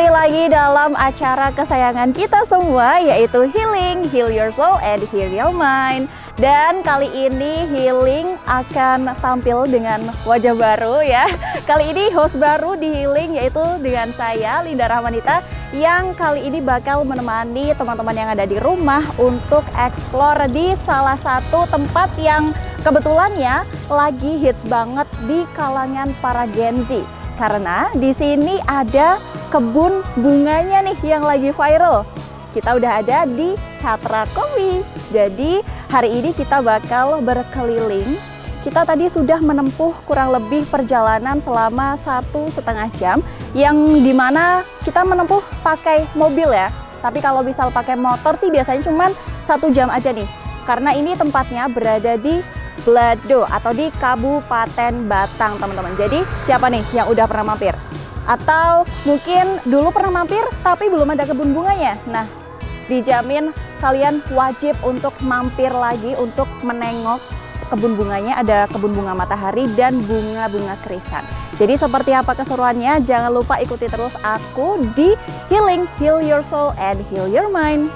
kembali lagi dalam acara kesayangan kita semua, yaitu Healing, Heal Your Soul and Heal Your Mind. Dan kali ini Healing akan tampil dengan wajah baru ya. Kali ini host baru di Healing, yaitu dengan saya, Linda Rahmanita, yang kali ini bakal menemani teman-teman yang ada di rumah untuk explore di salah satu tempat yang kebetulannya lagi hits banget di kalangan para Gen Z. Karena di sini ada kebun bunganya nih yang lagi viral. Kita udah ada di Catra Coffee. Jadi hari ini kita bakal berkeliling. Kita tadi sudah menempuh kurang lebih perjalanan selama 1,5 jam, yang dimana kita menempuh pakai mobil ya. Tapi kalau misal pakai motor sih biasanya cuma 1 jam aja nih. Karena ini tempatnya berada di Blado atau di Kabupaten Batang, teman-teman. Jadi siapa nih yang udah pernah mampir? Atau mungkin dulu pernah mampir tapi belum ada kebun bunganya? Nah, dijamin kalian wajib untuk mampir lagi untuk menengok kebun bunganya. Ada kebun bunga matahari dan bunga-bunga krisan. Jadi seperti apa keseruannya? Jangan lupa ikuti terus aku di Healing, Heal Your Soul and Heal Your Mind.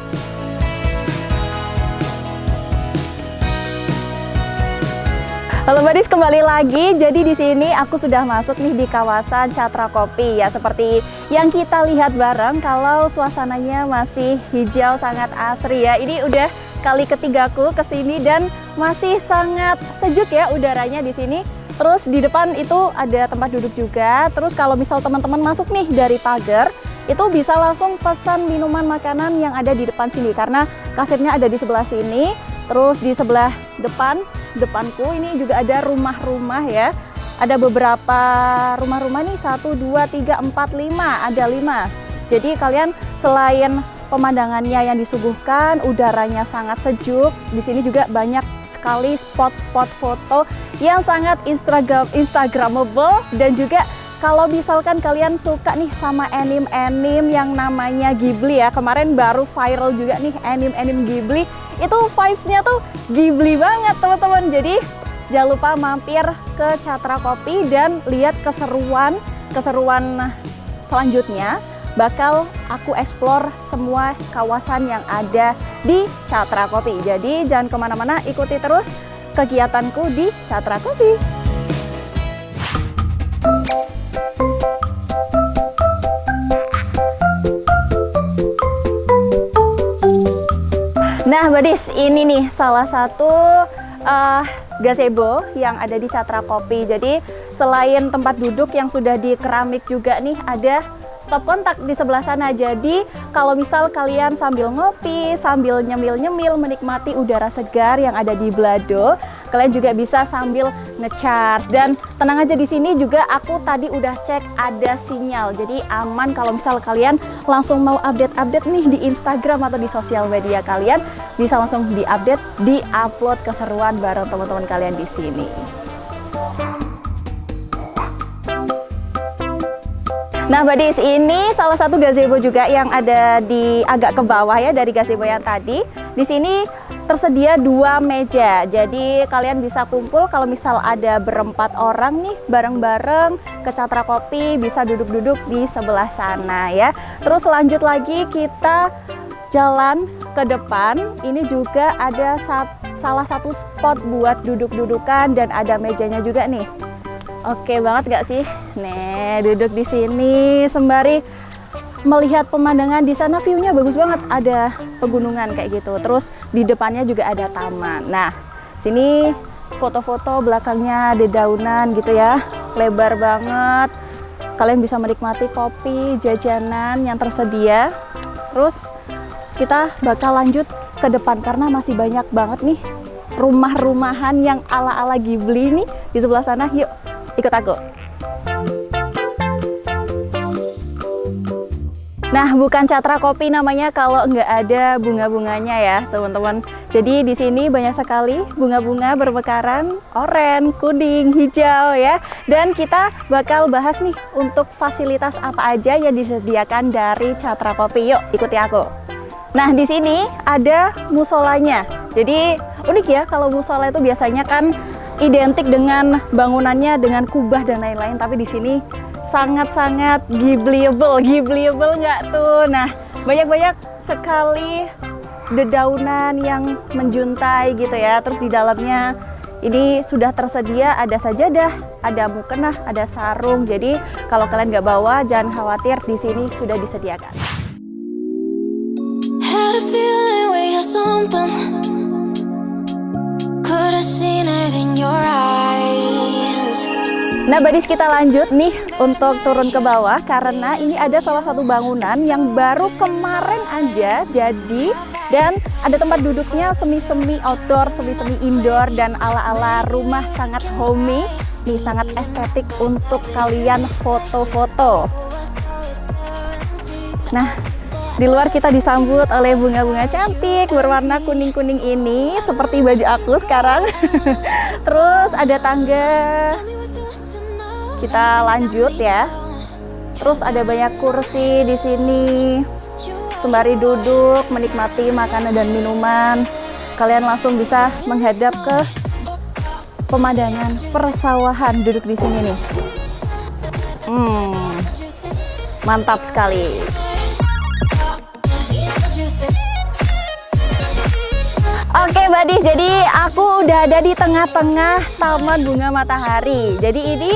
Halo Badis, kembali lagi. Jadi di sini aku sudah masuk nih di kawasan Catra Coffee ya. Seperti yang kita lihat bareng, kalau suasananya masih hijau, sangat asri ya. Ini udah kali ketigaku kesini dan masih sangat sejuk ya udaranya di sini. Terus di depan itu ada tempat duduk juga. Terus kalau misal teman-teman masuk nih dari pagar, itu bisa langsung pesan minuman makanan yang ada di depan sini. Karena kasirnya ada di sebelah sini. Terus di sebelah depanku ini juga ada rumah-rumah ya. Ada beberapa rumah-rumah nih, 1, 2, 3, 4, 5. Ada 5. Jadi kalian selain pemandangannya yang disuguhkan, udaranya sangat sejuk. Di sini juga banyak sekali spot-spot foto yang sangat instagramable. Dan juga kalau misalkan kalian suka nih sama anime yang namanya Ghibli ya. Kemarin baru viral juga nih anime Ghibli. Itu vibes-nya tuh Ghibli banget teman-teman. Jadi jangan lupa mampir ke Catra Coffee dan lihat keseruan selanjutnya. Bakal aku explore semua kawasan yang ada di Catra Coffee. Jadi jangan kemana-mana, ikuti terus kegiatanku di Catra Coffee. Nah Badis, ini nih salah satu gazebo yang ada di Catra Coffee. Jadi selain tempat duduk yang sudah di keramik juga nih, ada stop kontak di sebelah sana. Jadi kalau misal kalian sambil ngopi, sambil nyemil-nyemil menikmati udara segar yang ada di Blado, kalian juga bisa sambil ngecharge. Dan tenang aja, di sini juga aku tadi udah cek ada sinyal. Jadi aman kalau misal kalian langsung mau update nih di Instagram atau di sosial media kalian, bisa langsung diupdate, di-upload keseruan bareng teman-teman kalian di sini. Nah Badis, ini salah satu gazebo juga yang ada di agak ke bawah ya dari gazebo yang tadi. Di sini tersedia 2 meja. Jadi kalian bisa kumpul kalau misal ada berempat orang nih bareng-bareng ke Catra Coffee, bisa duduk-duduk di sebelah sana ya. Terus lanjut lagi kita jalan ke depan. Ini juga ada salah satu spot buat duduk-dudukan dan ada mejanya juga nih. Oke banget gak sih? Nih, duduk di sini sembari melihat pemandangan. Di sana view-nya bagus banget, ada pegunungan kayak gitu. Terus di depannya juga ada taman. Nah, sini foto-foto, belakangnya ada daunan gitu ya. Lebar banget. Kalian bisa menikmati kopi, jajanan yang tersedia. Terus kita bakal lanjut ke depan karena masih banyak banget nih rumah-rumahan yang ala-ala Ghibli nih di sebelah sana. Yuk, ikut aku. Nah, bukan Catra Coffee namanya kalau nggak ada bunga-bunganya ya, teman-teman. Jadi di sini banyak sekali bunga-bunga bermekaran, oranye, kuning, hijau ya. Dan kita bakal bahas nih untuk fasilitas apa aja yang disediakan dari Catra Coffee. Yuk, ikuti aku. Nah, di sini ada musolanya. Jadi unik ya, kalau musola itu biasanya kan identik dengan bangunannya dengan kubah dan lain-lain, tapi di sini sangat-sangat Ghibliable nggak tuh? Nah, banyak-banyak sekali dedaunan yang menjuntai gitu ya. Terus di dalamnya ini sudah tersedia ada sajadah, ada mukena, ada sarung. Jadi kalau kalian nggak bawa, jangan khawatir, di sini sudah disediakan. Had a feeling we had something. Could have seen it in your eyes. Nah, Badis, kita lanjut nih untuk turun ke bawah karena ini ada salah satu bangunan yang baru kemarin aja jadi, dan ada tempat duduknya semi-semi outdoor, semi-semi indoor, dan ala-ala rumah sangat homey. Nih, sangat estetik untuk kalian foto-foto. Nah, di luar kita disambut oleh bunga-bunga cantik berwarna kuning-kuning ini, seperti baju aku sekarang. Terus ada tangga. Kita lanjut ya. Terus ada banyak kursi di sini. Sembari duduk menikmati makanan dan minuman, kalian langsung bisa menghadap ke pemandangan persawahan duduk di sini nih. Mantap sekali. Oke, Badis, jadi aku udah ada di tengah-tengah Taman Bunga Matahari. Jadi ini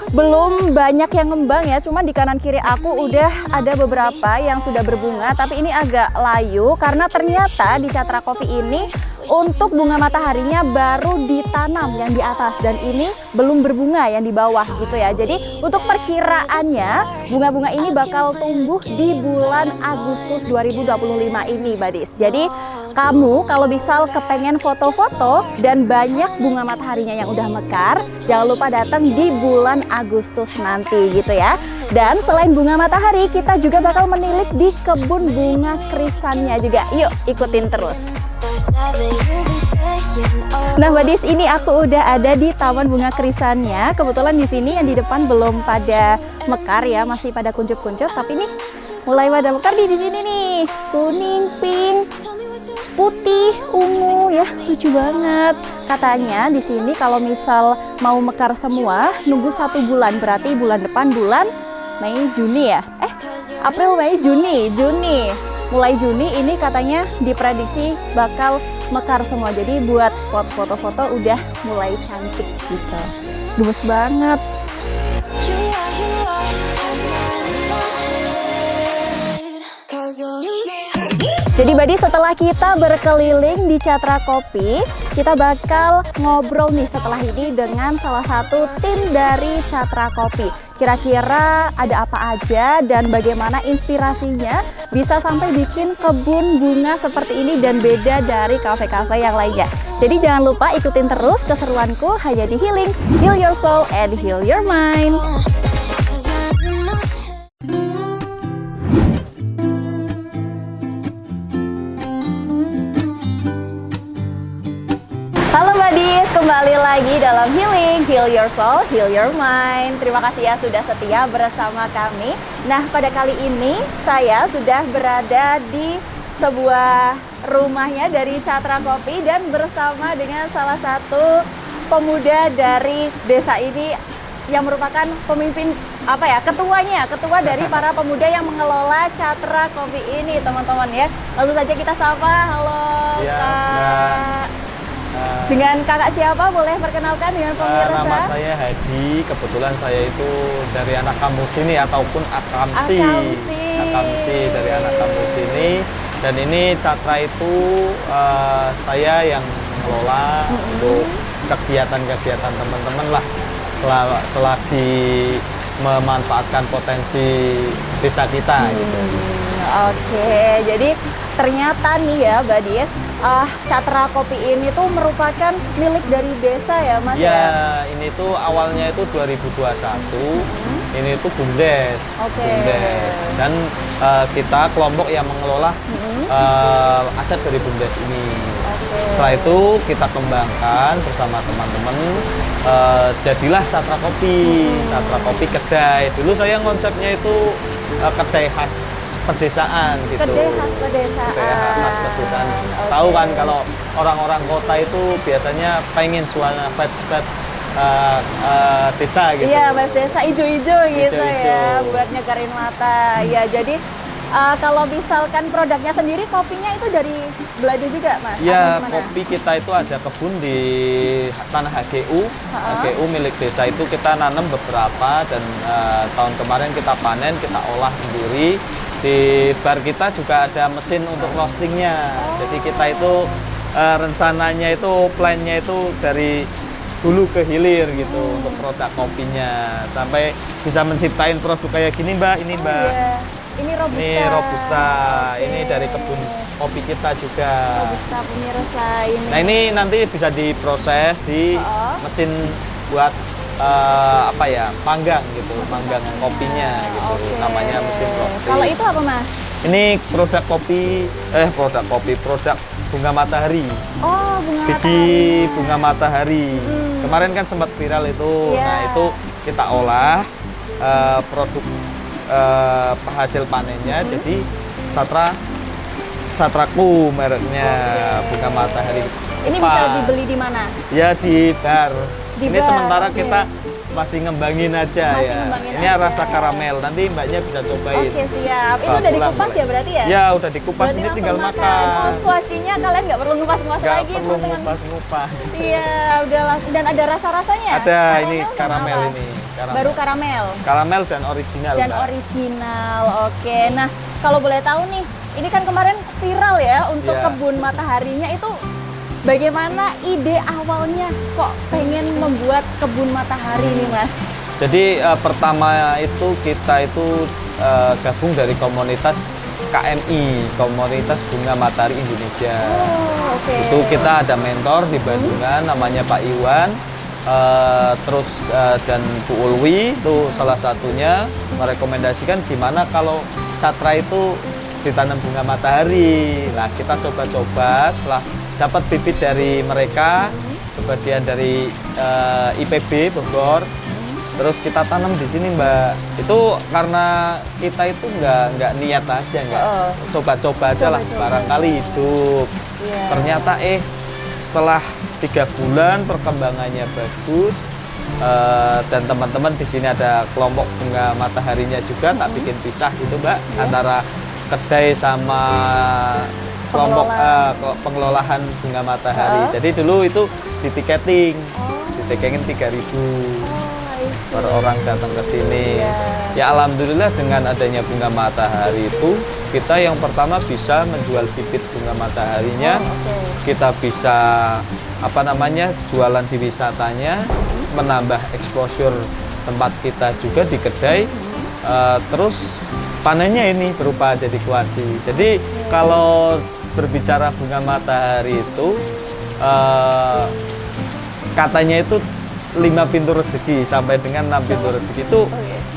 belum banyak yang ngembang ya, cuman di kanan kiri aku udah ada beberapa yang sudah berbunga, tapi ini agak layu karena ternyata di Catra Coffee ini untuk bunga mataharinya baru ditanam yang di atas, dan ini belum berbunga yang di bawah gitu ya. Jadi untuk perkiraannya bunga-bunga ini bakal tumbuh di bulan Agustus 2025 ini, Badis. Jadi kamu kalau misal kepengen foto-foto dan banyak bunga mataharinya yang udah mekar, jangan lupa datang di bulan Agustus nanti gitu ya. Dan selain bunga matahari, kita juga bakal menilik di kebun bunga krisannya juga. Yuk, ikutin terus. Nah, Badis, ini aku udah ada di Taman Bunga Krisannya. Kebetulan di sini yang di depan belum pada mekar ya, masih pada kuncup-kuncup. Tapi nih mulai pada mekar di sini nih, kuning, pink, putih, ungu ya, lucu banget. Katanya di sini kalau misal mau mekar semua, nunggu 1 bulan, berarti bulan depan bulan Mei Juni ya. April, Mei, Juni. Mulai Juni ini katanya diprediksi bakal mekar semua. Jadi buat spot foto-foto udah mulai cantik bisa. Gemes banget. Jadi Badis, setelah kita berkeliling di Catra Coffee, kita bakal ngobrol nih setelah ini dengan salah satu tim dari Catra Coffee. Kira-kira ada apa aja dan bagaimana inspirasinya bisa sampai bikin kebun bunga seperti ini dan beda dari kafe-kafe yang lainnya. Jadi jangan lupa ikutin terus keseruanku hanya di Healing, Heal Your Soul and Heal Your Mind. Halo Badis, kembali lagi dalam Healing, Heal Your Soul, Heal Your Mind. Terima kasih ya sudah setia bersama kami. Nah, pada kali ini saya sudah berada di sebuah rumahnya dari Catra Coffee dan bersama dengan salah satu pemuda dari desa ini yang merupakan pemimpin ketua dari para pemuda yang mengelola Catra Coffee ini, teman-teman ya. Langsung saja kita sapa. Halo ya, Kak. Dengan kakak siapa? Boleh perkenalkan dengan pemirsa? Nama saya Hadi. Kebetulan saya itu dari anak kampus ini ataupun Akamsi. Dari anak kampus ini. Dan ini Catra itu saya yang mengelola untuk kegiatan-kegiatan teman-teman lah. Selagi memanfaatkan potensi desa kita gitu. Oke, jadi ternyata nih ya Badis, Catra Coffee ini tuh merupakan milik dari desa ya Mas ya? Ya, ini tuh awalnya itu 2021, ini tuh BUMDes. BUMDes. Dan kita kelompok yang mengelola aset dari BUMDes ini. Setelah itu kita kembangkan bersama teman-teman, jadilah Catra Coffee. Catra Coffee kedai. Dulu saya konsepnya itu kedai khas pedesaan gitu. Kedai khas pedesaan. Kedai khas pedesaan. Tahu kan kalau orang-orang kota itu biasanya pengen suasana vibes desa gitu. Iya, vibes desa ijo-ijo gitu Ijo-ijo. ya, buat nyegarin mata. Ya, jadi kalau misalkan produknya sendiri, kopinya itu dari Belado juga, Mas? Ya, Atau gimana? kopi kita itu ada kebun di tanah HGU. HGU milik desa itu kita nanam beberapa dan tahun kemarin kita panen, kita olah sendiri. Di bar kita juga ada mesin untuk roastingnya. Jadi kita itu rencananya itu plan-nya itu dari hulu ke hilir gitu untuk produk kopinya sampai bisa menciptain produk kayak gini Mbak, ini Mbak. Iya. Ini Robusta. Ini Robusta, Oke. ini dari kebun kopi kita juga. Robusta pemirsa ini. Nah ini nanti bisa diproses di mesin buat panggang gitu, panggang kopinya gitu, Oke. namanya mesin roasting. Kalau itu apa, Mas? Ini produk bunga matahari, Oh, bunga biji mataharinya. bunga matahari. Kemarin kan sempat viral itu, Iya. nah itu kita olah produk hasil panennya, jadi Catraku mereknya, bunga matahari. Ini bisa Pas. dibeli di mana? Ya di bar. Di Ini bar, sementara oke. kita masih ngembangin aja Masih ya. ngembangin Ini aja. rasa karamel. Nanti mbaknya bisa cobain. Oke, siap. Itu Bawa udah pulang dikupas boleh. ya berarti ya? Ya udah dikupas, Berarti ini langsung tinggal makan. Oh, kuacinya kalian nggak perlu ngupas-ngupas Nggak lagi. perlu potongan. ngupas-ngupas. Iya, udah langsung. Dan ada rasa-rasanya? Ada ini sama karamel apa? ini. Karamel. Baru karamel? Karamel dan original. Dan Mbak. original, oke. Nah, kalau boleh tahu nih, ini kan kemarin viral ya untuk Iya. kebun mataharinya itu. Bagaimana ide awalnya kok pengen membuat kebun matahari nih, Mas? Jadi pertama itu kita itu gabung dari komunitas KMI, Komunitas Bunga Matahari Indonesia. Oh, oke. Itu kita ada mentor di Bandungan namanya Pak Iwan, dan Bu Ulwi itu salah satunya merekomendasikan gimana kalau Catra itu ditanam bunga matahari. Nah kita coba-coba setelah dapat bibit dari mereka, sebagian dari IPB Bogor. Terus kita tanam di sini Mbak. Itu karena kita itu nggak niat aja, nggak coba-coba aja lah, Coba-coba. barangkali hidup. Iya. Ternyata setelah 3 bulan perkembangannya bagus, dan teman-teman di sini ada kelompok bunga mataharinya juga, tak bikin pisah gitu Mbak, antara kedai sama kelompok pengelolaan bunga matahari. Jadi dulu itu ditiketing, ditiketing 3.000 per orang datang ke sini. Ya alhamdulillah dengan adanya bunga matahari itu kita yang pertama bisa menjual bibit bunga mataharinya, kita bisa jualan di wisatanya, menambah exposure tempat kita juga di kedai, terus panennya ini berupa jadi kuaci. Jadi kalau berbicara bunga matahari itu katanya itu 5 pintu rezeki sampai dengan 6 pintu rezeki itu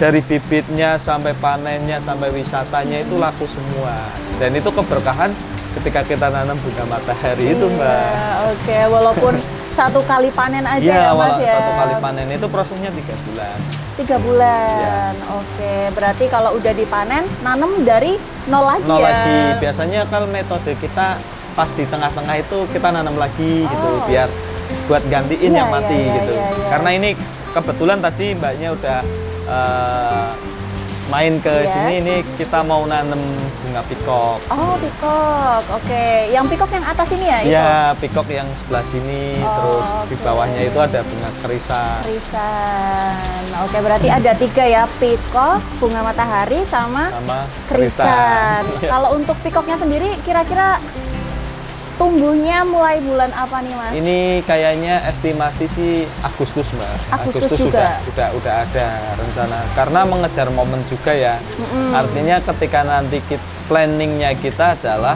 dari bibitnya sampai panennya sampai wisatanya itu laku semua, dan itu keberkahan ketika kita nanam bunga matahari itu Mbak. Oke, walaupun satu kali panen aja ya Mas ya. Satu kali panen itu prosesnya 3 bulan. 3 bulan. Oke, berarti kalau udah dipanen nanam dari nol lagi Nol ya. lagi. Biasanya kalau metode kita pas di tengah-tengah itu kita nanam lagi gitu biar buat gantiin yang mati gitu. Karena ini kebetulan tadi mbaknya udah main ke sini, ini kita mau nanam bunga pikok. Oh, pikok. Oke, yang pikok yang atas ini ya? Iya, pikok yang sebelah sini, terus di bawahnya itu ada bunga kerisan. Kerisan. Oke, berarti ada 3 ya, pikok, bunga matahari, sama kerisan. Kalau untuk pikoknya sendiri kira-kira tumbuhnya mulai bulan apa nih Mas? Ini kayaknya estimasi sih Agustus Mbak. Agustus juga? Udah ada rencana. Karena mengejar momen juga ya. Artinya ketika nanti planningnya kita adalah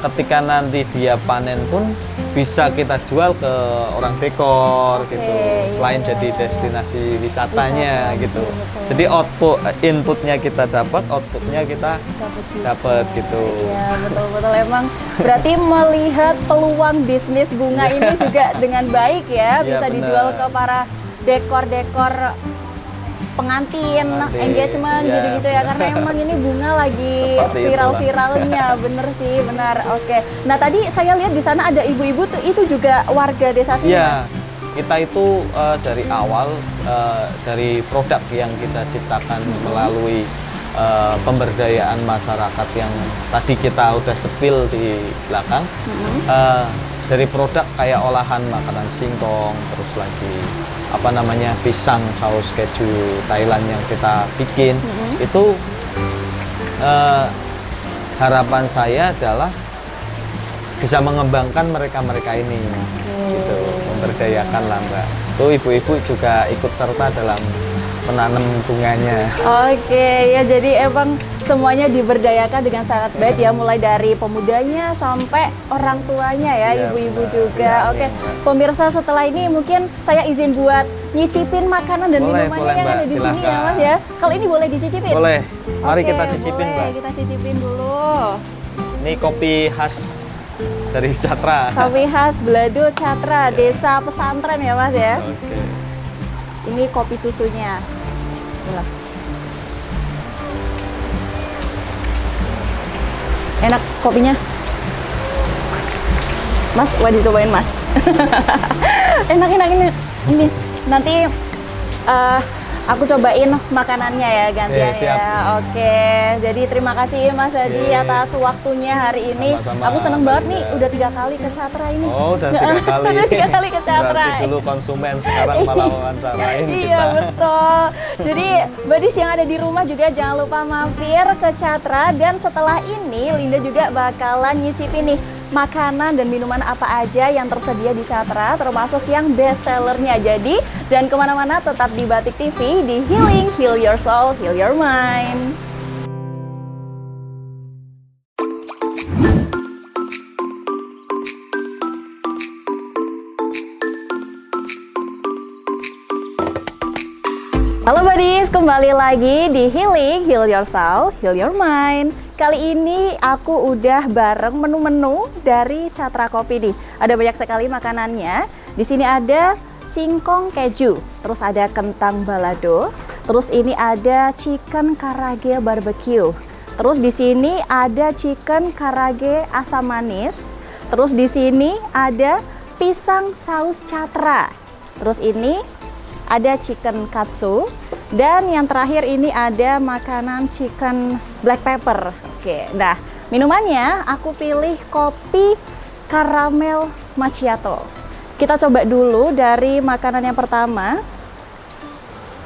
ketika nanti dia panen pun bisa kita jual ke orang dekor gitu. Selain jadi destinasi wisatanya gitu. Jadi inputnya kita dapat, outputnya kita dapat gitu. Iya, betul-betul emang berarti melihat peluang bisnis bunga ini juga dengan baik ya, bisa dijual ke para dekor-dekor pengantin, engagement gitu-gitu ya, karena emang ini bunga lagi viral-viralnya. Bener sih, benar. Oke. Nah tadi saya lihat di sana ada ibu-ibu tuh, itu juga warga desa sini Mas? kita itu dari awal dari produk yang kita ciptakan melalui pemberdayaan masyarakat yang tadi kita udah sepil di belakang, dari produk kayak olahan makanan singkong, terus lagi apa namanya pisang saus keju Thailand yang kita bikin, itu harapan saya adalah bisa mengembangkan mereka-mereka ini, gitu, memberdayakan lah Mbak. Itu ibu-ibu juga ikut serta dalam menanam bunganya. Oke, ya jadi emang semuanya diberdayakan dengan sangat baik ya, mulai dari pemudanya sampai orang tuanya ya, Iya, ibu-ibu Mbak. juga. Iya, Oke, iya, Mbak. pemirsa setelah ini mungkin saya izin buat nyicipin makanan dan Boleh, minumannya boleh, yang Mbak. ada di sini ya Silahkan. Mas ya. Kalau ini boleh dicicipin? Boleh, mari Oke, kita cicipin boleh, Mbak. kita cicipin dulu. Ini kopi khas dari Catra. Kopi khas Belado Catra, desa pesantren ya Mas ya. Oke. Ini kopi susunya. Bismillah. Enak kopinya. Mas, wajib cobain Mas. Enak ini. Nanti aku cobain makanannya ya gantian siap. ya. Oke. Jadi terima kasih Mas Hadi Oke. atas waktunya hari ini. Sama-sama, Aku seneng banget nih Mbak. udah 3 kali ke Catra ini. Oh, udah 3 kali. Udah 3 kali ke Catra. Berarti dulu konsumen, sekarang malah wawancarain Iya kita. betul. Jadi Badis yang ada di rumah juga jangan lupa mampir ke Catra, dan setelah ini Linda juga bakalan nyicipin nih makanan dan minuman apa aja yang tersedia di Catra, termasuk yang best sellernya. Jadi jangan kemana-mana, tetap di Batik TV, di Healing, Heal Your Soul, Heal Your Mind. Halo Buddies, kembali lagi di Healing, Heal Your Soul, Heal Your Mind. Kali ini aku udah bareng menu-menu dari Catra Kopi nih. Ada banyak sekali makanannya. Di sini ada singkong keju, terus ada kentang balado, terus ini ada chicken karage barbecue. Terus di sini ada chicken karage asam manis. Terus di sini ada pisang saus Catra. Terus ini ada chicken katsu, dan yang terakhir ini ada makanan chicken black pepper. Oke, nah minumannya aku pilih kopi caramel macchiato. Kita coba dulu dari makanan yang pertama,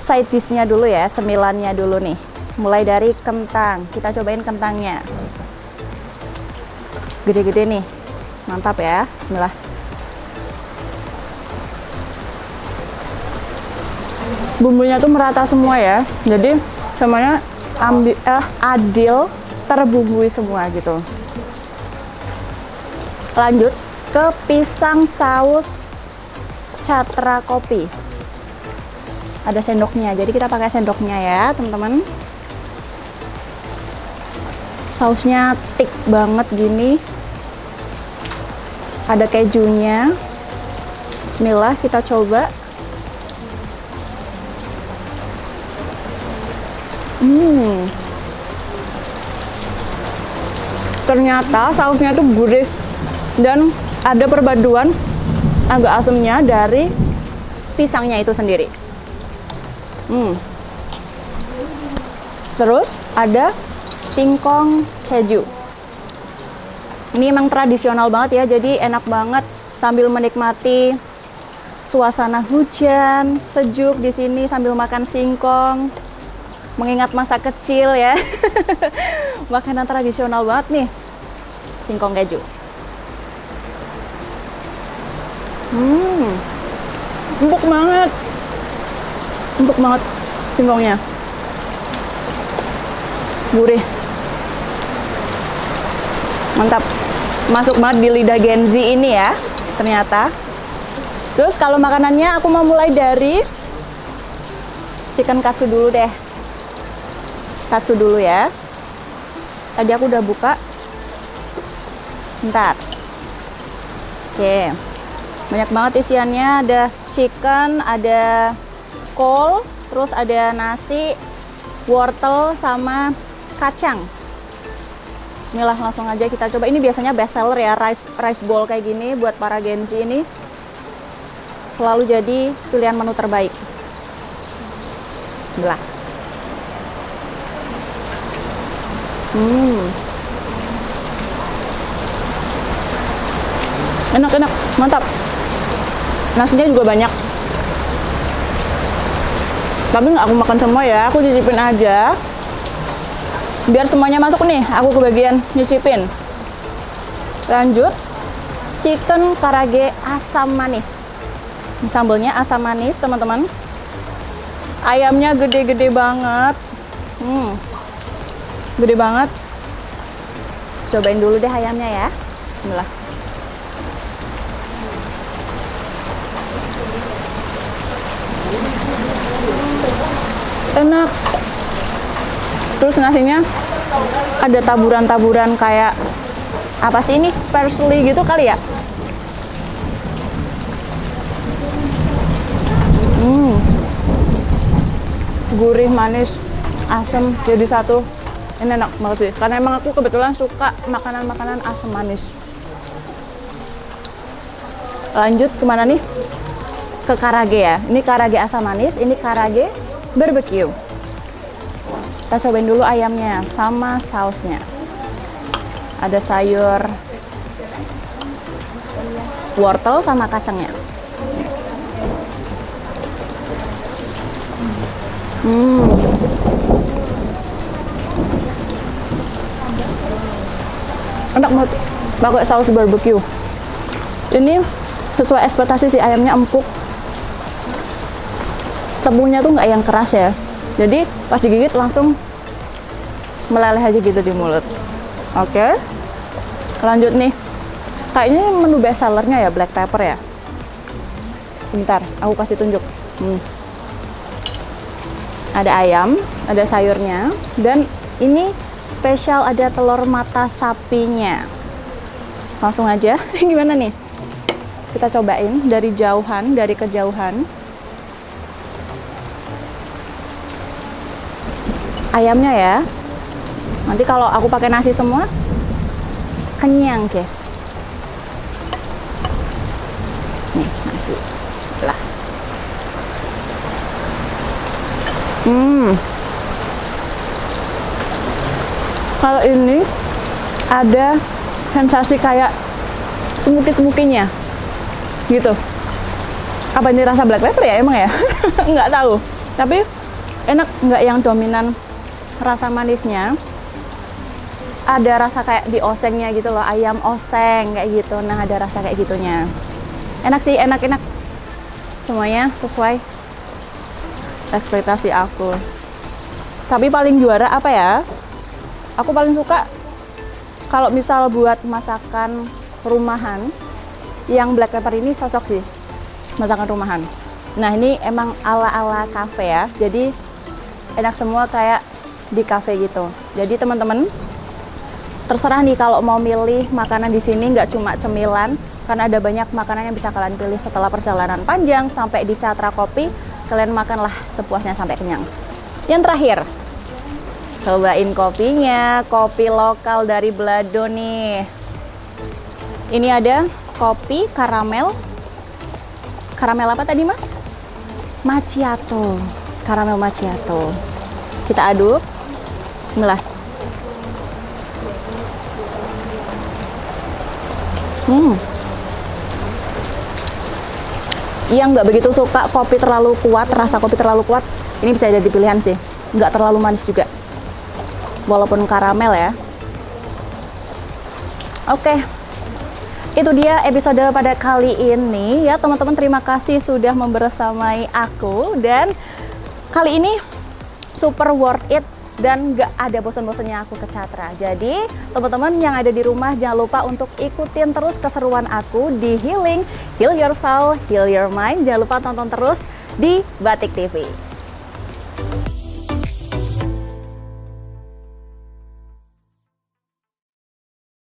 side dish-nya dulu ya, cemilannya dulu nih. Mulai dari kentang, kita cobain kentangnya. Gede-gede nih, mantap ya, bismillah. Bumbunya tuh merata semua ya, jadi semuanya adil, terbumbui semua gitu. Lanjut ke pisang saus Catra Kopi. Ada sendoknya, jadi kita pakai sendoknya ya teman-teman. Sausnya thick banget gini, ada kejunya. Bismillah, kita coba. Ternyata sausnya itu gurih dan ada perpaduan agak asamnya dari pisangnya itu sendiri. Terus ada singkong keju. Ini emang tradisional banget ya, jadi enak banget sambil menikmati suasana hujan sejuk di sini sambil makan singkong. Mengingat masa kecil ya. Makanan tradisional banget nih, singkong keju. Empuk banget singkongnya, gurih, mantap, masuk banget di lidah Gen Z ini ya ternyata. Terus kalau makanannya aku mau mulai dari chicken katsu dulu deh. Katsu dulu ya. Tadi aku udah buka. Bentar. Oke. Banyak banget isiannya, ada chicken, ada kol, terus ada nasi, wortel sama kacang. Bismillah, langsung aja kita coba. Ini biasanya best seller ya, rice bowl kayak gini buat para Gen Z ini. selalu jadi pilihan menu terbaik. Bismillah. Enak, mantap. Nasinya juga banyak. Tapi nggak aku makan semua ya, aku cicipin aja. Biar semuanya masuk nih, aku kebagian nyicipin. Lanjut, chicken karage asam manis. Ini sambelnya asam manis, teman-teman. Ayamnya gede-gede banget. Gede banget. Cobain dulu deh ayamnya ya. Bismillah. Enak. Terus nasinya ada taburan-taburan kayak apa sih ini? Parsley gitu kali ya? Gurih, manis, asam jadi satu. Ini enak banget sih. Karena emang aku kebetulan suka makanan-makanan asam manis. Lanjut kemana nih? Ke karage ya. Ini karage asam manis, ini karage barbecue. Kita cobain dulu ayamnya sama sausnya. Ada sayur wortel sama kacangnya. Enak banget pakai saus barbecue. Ini sesuai ekspektasi sih, ayamnya empuk. Tepungnya tuh nggak yang keras ya. Jadi pas digigit langsung meleleh aja gitu di mulut. Oke. Lanjut nih. Kayaknya menu best sellernya ya black pepper ya. Sebentar, aku kasih tunjuk. Ada ayam, ada sayurnya, dan ini spesial ada telur mata sapinya. Langsung aja. Gimana nih? Kita cobain dari jauhan, dari kejauhan. Ayamnya ya. Nanti kalau aku pakai nasi semua kenyang, guys. Nih, nasi sebelah. Kalau ini ada sensasi kayak smoky-smoky-nya gitu. Apa ini rasa black pepper ya emang ya? Nggak tahu. Tapi enak, nggak yang dominan rasa manisnya. Ada rasa kayak di osengnya gitu loh, ayam oseng kayak gitu. Nah, ada rasa kayak gitunya. Enak sih, enak-enak. Semuanya sesuai ekspektasi aku. Tapi paling juara apa ya? Aku paling suka kalau misal buat masakan rumahan, yang black pepper ini cocok sih. Masakan rumahan. Nah, ini emang ala-ala cafe ya. Jadi enak semua kayak di cafe gitu. Jadi teman-teman terserah nih kalau mau milih makanan di sini, nggak cuma cemilan, karena ada banyak makanan yang bisa kalian pilih setelah perjalanan panjang sampai di Catra Kopi. Kalian makanlah sepuasnya sampai kenyang. Yang terakhir, cobain kopinya, kopi lokal dari Belado nih. Ini ada kopi karamel. Karamel apa tadi, Mas? Macchiato. Karamel macchiato. Kita aduk. Bismillah. Yang nggak begitu suka kopi terlalu kuat, rasa kopi terlalu kuat, ini bisa jadi pilihan sih. Nggak terlalu manis juga, walaupun karamel ya. Oke, itu dia episode pada kali ini ya teman-teman. Terima kasih sudah membersamai aku, dan kali ini super worth it dan nggak ada bosan-bosannya aku ke Catra. Jadi teman-teman yang ada di rumah jangan lupa untuk ikutin terus keseruan aku di Healing, Heal Your Soul, Heal Your Mind. Jangan lupa tonton terus di Batik TV.